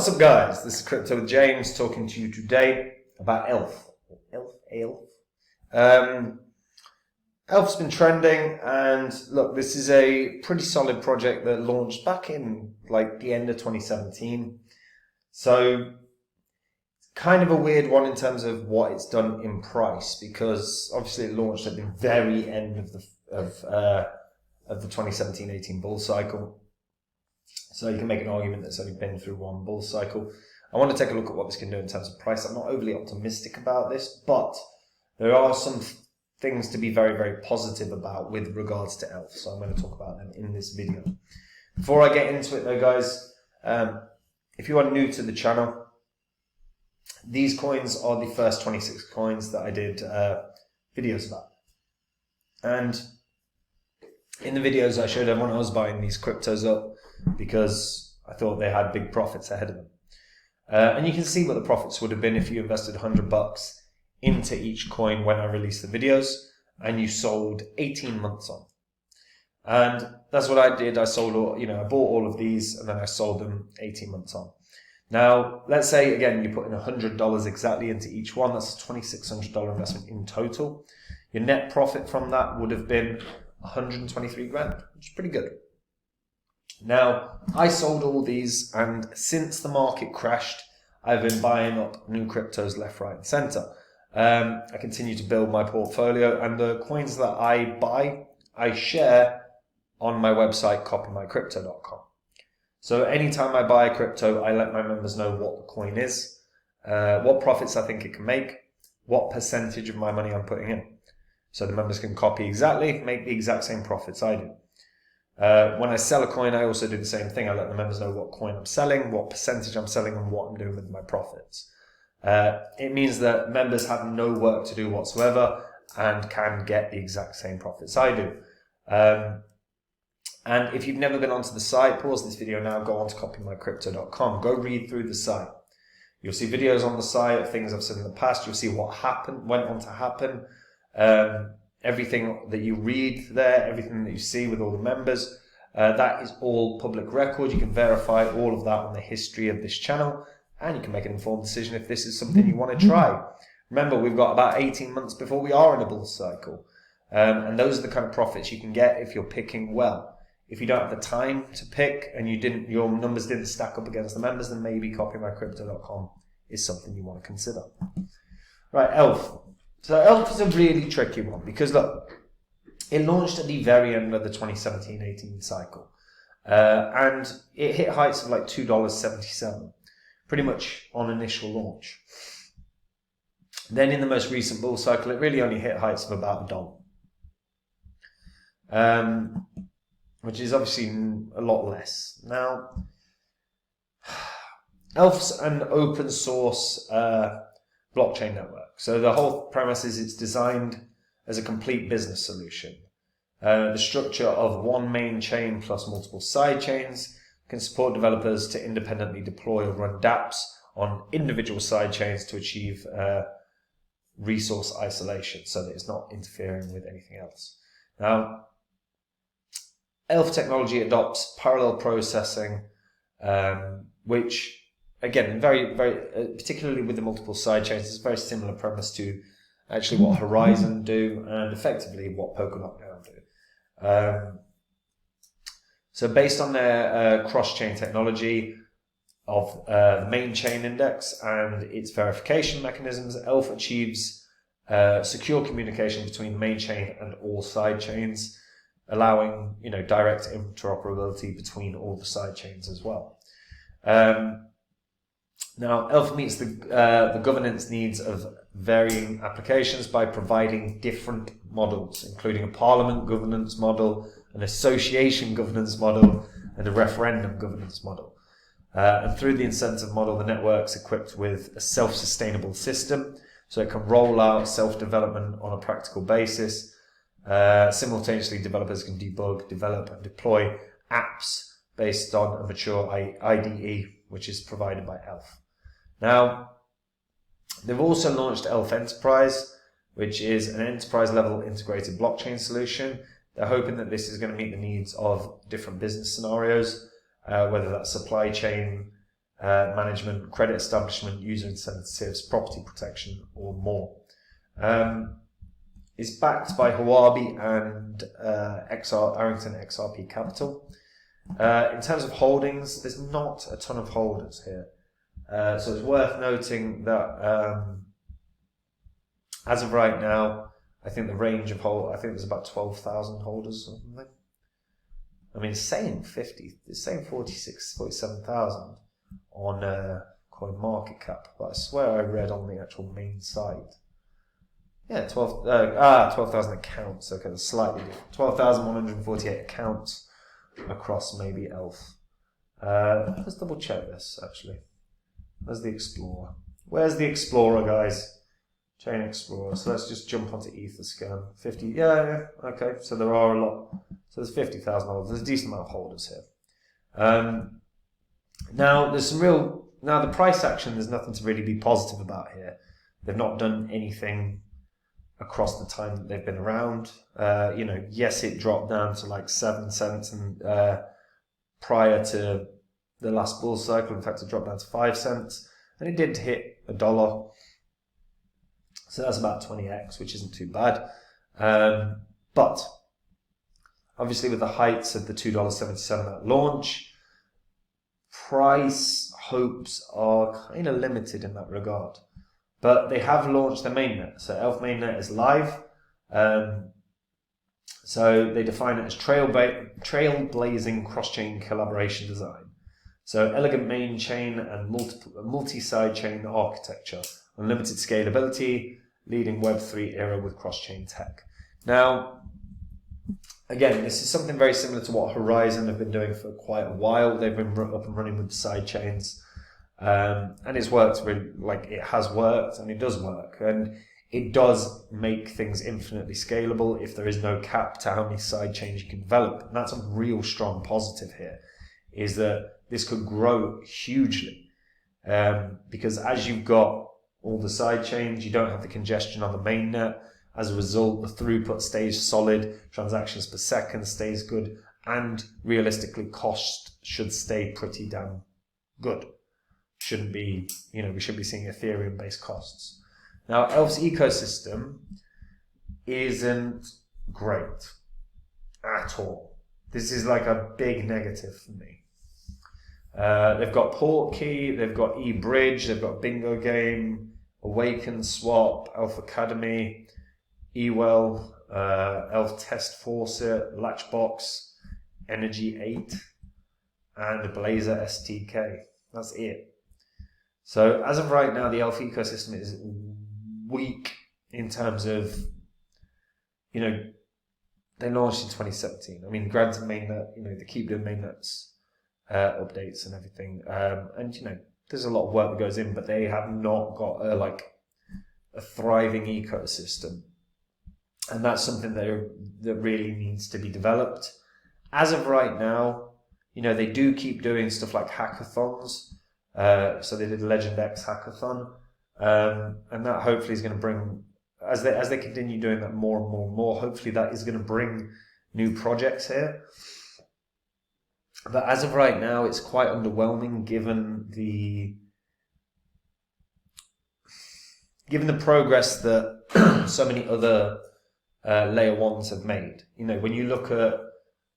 What's up, guys? This is Crypto with James talking to you today about ELF. ELF Aelf. ELF's been trending, and look, this is a pretty solid project that launched back in like the end of 2017. So it's kind of a weird one in terms of what it's done in price, because obviously it launched at the very end of the 2017-18 bull cycle. So you can make an argument that's only been through one bull cycle. I want to take a look at what this can do in terms of price. I'm not overly optimistic about this, but there are some things to be very, very positive about with regards to ELF. So I'm going to talk about them in this video. Before I get into it though, guys, if you are new to the channel, these coins are the first 26 coins that I did videos about. And in the videos I showed everyone I was buying these cryptos up because I thought they had big profits ahead of them. And you can see what the profits would have been if you invested $100 into each coin when I released the videos and you sold 18 months on. And that's what I did. I sold, I bought all of these and then I sold them 18 months on. Now, let's say again, you put in $100 exactly into each one. That's a $2,600 investment in total. Your net profit from that would have been 123 grand, which is pretty good. Now, I sold all these, and since the market crashed, I've been buying up new cryptos left, right, and center. I continue to build my portfolio, and the coins that I buy, I share on my website, copymycrypto.com. So anytime I buy a crypto, I let my members know what the coin is, what profits I think it can make, what percentage of my money I'm putting in. So the members can copy exactly, make the exact same profits I do. When I sell a coin, I also do the same thing. I let the members know what coin I'm selling, what percentage I'm selling, and what I'm doing with my profits. It means that members have no work to do whatsoever and can get the exact same profits I do. And if you've never been onto the site, pause this video now, go on to copymycrypto.com, go read through the site. You'll see videos on the site of things I've said in the past. You'll see what went on to happen. Everything that you read there, everything that you see with all the members, that is all public record. You can verify all of that on the history of this channel, and you can make an informed decision if this is something you want to try. Remember, we've got about 18 months before we are in a bull cycle, and those are the kind of profits you can get if you're picking well. If you don't have the time to pick and your numbers didn't stack up against the members, then maybe copymycrypto.com is something you want to consider. Right, ELF. So ELF is a really tricky one because look, it launched at the very end of the 2017-18 cycle, and it hit heights of like $2.77, pretty much on initial launch. Then in the most recent bull cycle, it really only hit heights of about $1, which is obviously a lot less. Now, ELF's an open source blockchain network. So the whole premise is it's designed as a complete business solution. The structure of one main chain plus multiple side chains can support developers to independently deploy or run dApps on individual side chains to achieve resource isolation so that it's not interfering with anything else. Now, ELF technology adopts parallel processing, which again, very, very, particularly with the multiple side chains, it's a very similar premise to actually what Horizon do and effectively what Polkadot now do. So based on their cross-chain technology of the main chain index and its verification mechanisms, ELF achieves secure communication between the main chain and all side chains, allowing direct interoperability between all the side chains as well. Now, ELF meets the governance needs of varying applications by providing different models, including a parliament governance model, an association governance model, and a referendum governance model. And through the incentive model, the network's equipped with a self-sustainable system, so it can roll out self-development on a practical basis. Simultaneously, developers can debug, develop, and deploy apps based on a mature IDE, which is provided by ELF. Now, they've also launched ELF Enterprise, which is an enterprise-level integrated blockchain solution. They're hoping that this is going to meet the needs of different business scenarios, whether that's supply chain, management, credit establishment, user incentives, property protection, or more. It's backed by Huobi and Arrington XRP Capital. In terms of holdings, there's not a ton of holders here. So it's worth noting that as of right now, I think the range of I think there's about 12,000 holders or something. I mean, it's saying 47,000 on CoinMarketCap, but I swear I read on the actual main site. Yeah, 12,000 accounts. Okay, that's slightly different. 12,148 accounts across maybe ELF. Let's double check this actually. Where's the Explorer? Where's the Explorer, guys? Chain Explorer. So let's just jump onto Etherscan. 50. Yeah. Okay. So there are a lot. So there's 50,000 holders. There's a decent amount of holders here. Now there's some real. Now the price action. There's nothing to really be positive about here. They've not done anything across the time that they've been around. Yes, it dropped down to like 7 cents, and prior to the last bull cycle, in fact, it dropped down to 5 cents, and it did hit $1. So that's about 20x, which isn't too bad. But obviously, with the heights of the $2.77 at launch, price hopes are kind of limited in that regard. But they have launched their mainnet. So ELF mainnet is live. So they define it as trailblazing cross-chain collaboration design. So elegant main chain and multi-side chain architecture, unlimited scalability, leading Web3 era with cross-chain tech. Now, again, this is something very similar to what Horizon have been doing for quite a while. They've been up and running with the side chains. And it's worked really, it has worked, and it does work, and it does make things infinitely scalable if there is no cap to how many side chains you can develop. And that's a real strong positive here, is that this could grow hugely, because as you've got all the side chains, you don't have the congestion on the mainnet. As a result, the throughput stays solid, transactions per second stays good, and realistically, cost should stay pretty damn good. Shouldn't be, we should be seeing Ethereum-based costs. Now, ELF's ecosystem isn't great at all. This is like a big negative for me. They've got Portkey, they've got eBridge, they've got Bingo Game, Awaken Swap, ELF Academy, eWell, ELF Test Faucet, Latchbox, Energy 8, and Blazor STK. That's it. So as of right now, the ELF ecosystem is weak in terms of, they launched in 2017. I mean, granted, mainnet, they keep doing mainnets updates and everything, and there's a lot of work that goes in, but they have not got a thriving ecosystem, and that's something that really needs to be developed. As of right now, they do keep doing stuff like hackathons. So they did Legend X hackathon, and that hopefully is going to bring, as they continue doing that more and more and more, hopefully that is going to bring new projects here. But as of right now, it's quite underwhelming given the progress that so many other layer ones have made. When you look at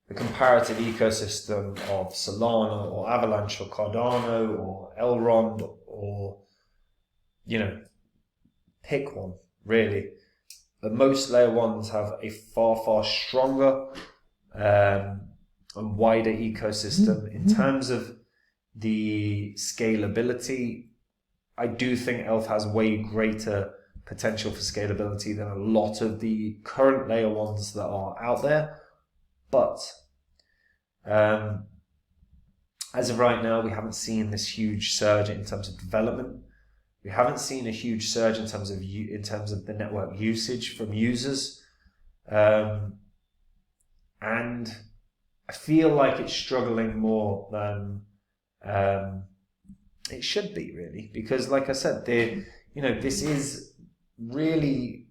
the comparative ecosystem of Solana or Avalanche or Cardano or Elrond or, pick one, really. But most layer ones have a far, far stronger and wider ecosystem. In terms of the scalability, I do think ELF has way greater potential for scalability than a lot of the current layer ones that are out there. But as of right now, we haven't seen this huge surge in terms of development. We haven't seen a huge surge in terms of the network usage from users, and I feel like it's struggling more than it should be, really, because, like I said, this is really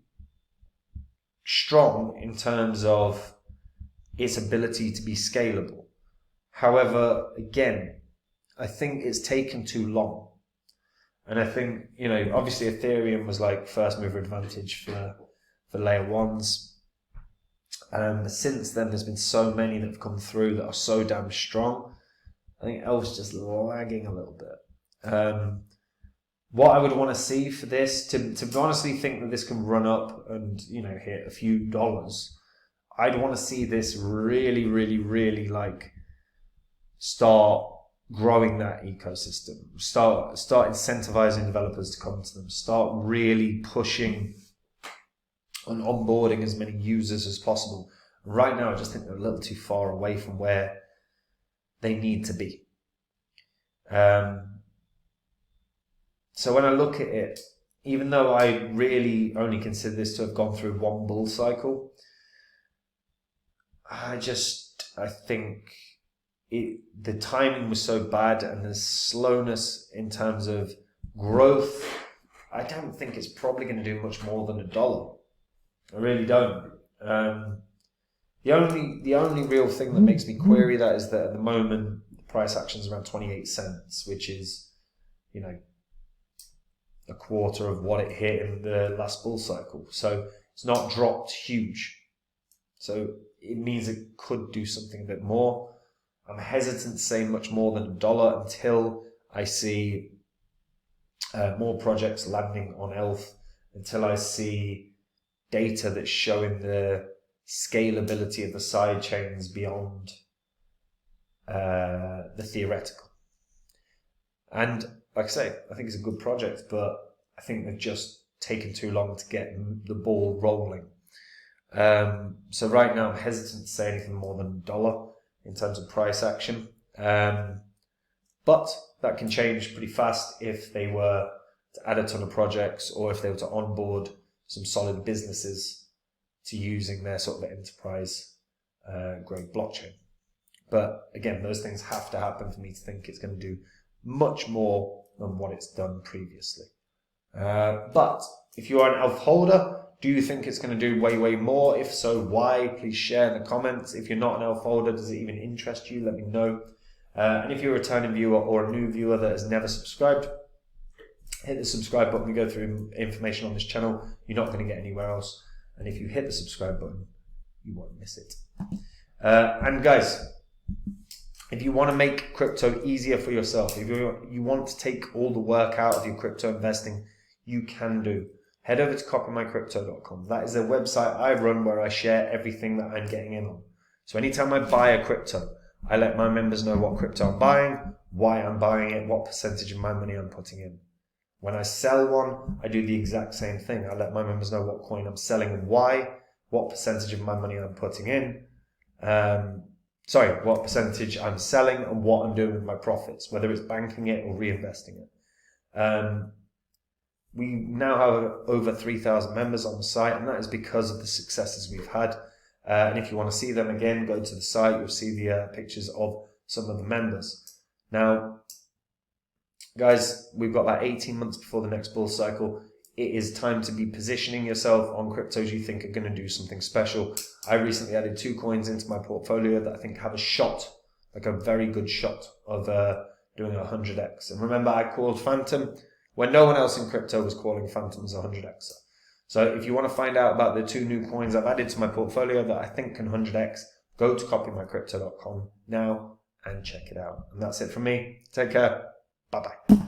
strong in terms of its ability to be scalable. However, again, I think it's taken too long. And I think, you know, obviously Ethereum was like first mover advantage for layer ones. Since then, there's been so many that have come through that are so damn strong. I think ELF's just lagging a little bit. What I would want to see for this, to honestly think that this can run up and, you know, hit a few dollars, I'd want to see this really, really, really like start growing that ecosystem, start incentivizing developers to come to them, start really pushing on onboarding as many users as possible. Right now, I just think they're a little too far away from where they need to be. So when I look at it, even though I really only consider this to have gone through one bull cycle, I think the timing was so bad and the slowness in terms of growth, I don't think it's probably going to do much more than $1. I really don't. The only real thing that makes me query that is that at the moment the price action is around 28 cents, which is, you know, a quarter of what it hit in the last bull cycle. So it's not dropped huge. So it means it could do something a bit more. I'm hesitant to say much more than $1 until I see more projects landing on ELF, until I see data that's showing the scalability of the side chains beyond the theoretical. And like I say, I think it's a good project, but I think they've just taken too long to get the ball rolling. So right now I'm hesitant to say anything more than $1 in terms of price action. But that can change pretty fast if they were to add a ton of projects or if they were to onboard some solid businesses to using their sort of enterprise grade blockchain. But again, those things have to happen for me to think it's going to do much more than what it's done previously. But if you are an ELF holder, do you think it's going to do way, way more? If so, why? Please share in the comments. If you're not an ELF holder, does it even interest you? Let me know. And if you're a returning viewer or a new viewer that has never subscribed, hit the subscribe button. We go through information on this channel you're not going to get anywhere else. And if you hit the subscribe button, you won't miss it. And guys, if you want to make crypto easier for yourself, if you want to take all the work out of your crypto investing, you can do. Head over to copymycrypto.com. That is a website I run where I share everything that I'm getting in on. So anytime I buy a crypto, I let my members know what crypto I'm buying, why I'm buying it, what percentage of my money I'm putting in. When I sell one, I do the exact same thing. I let my members know what coin I'm selling and why, what percentage of my money I'm putting in, what percentage I'm selling and what I'm doing with my profits, whether it's banking it or reinvesting it. We now have over 3,000 members on the site, and that is because of the successes we've had. And if you want to see them again, go to the site. You'll see the pictures of some of the members. Now, guys, we've got about 18 months before the next bull cycle. It is time to be positioning yourself on cryptos you think are going to do something special. I recently added 2 coins into my portfolio that I think have a shot, like a very good shot of doing 100x. And remember, I called Phantom when no one else in crypto was calling Phantoms 100x. So if you want to find out about the 2 new coins I've added to my portfolio that I think can 100x, go to copymycrypto.com now and check it out. And that's it from me. Take care. Bye-bye.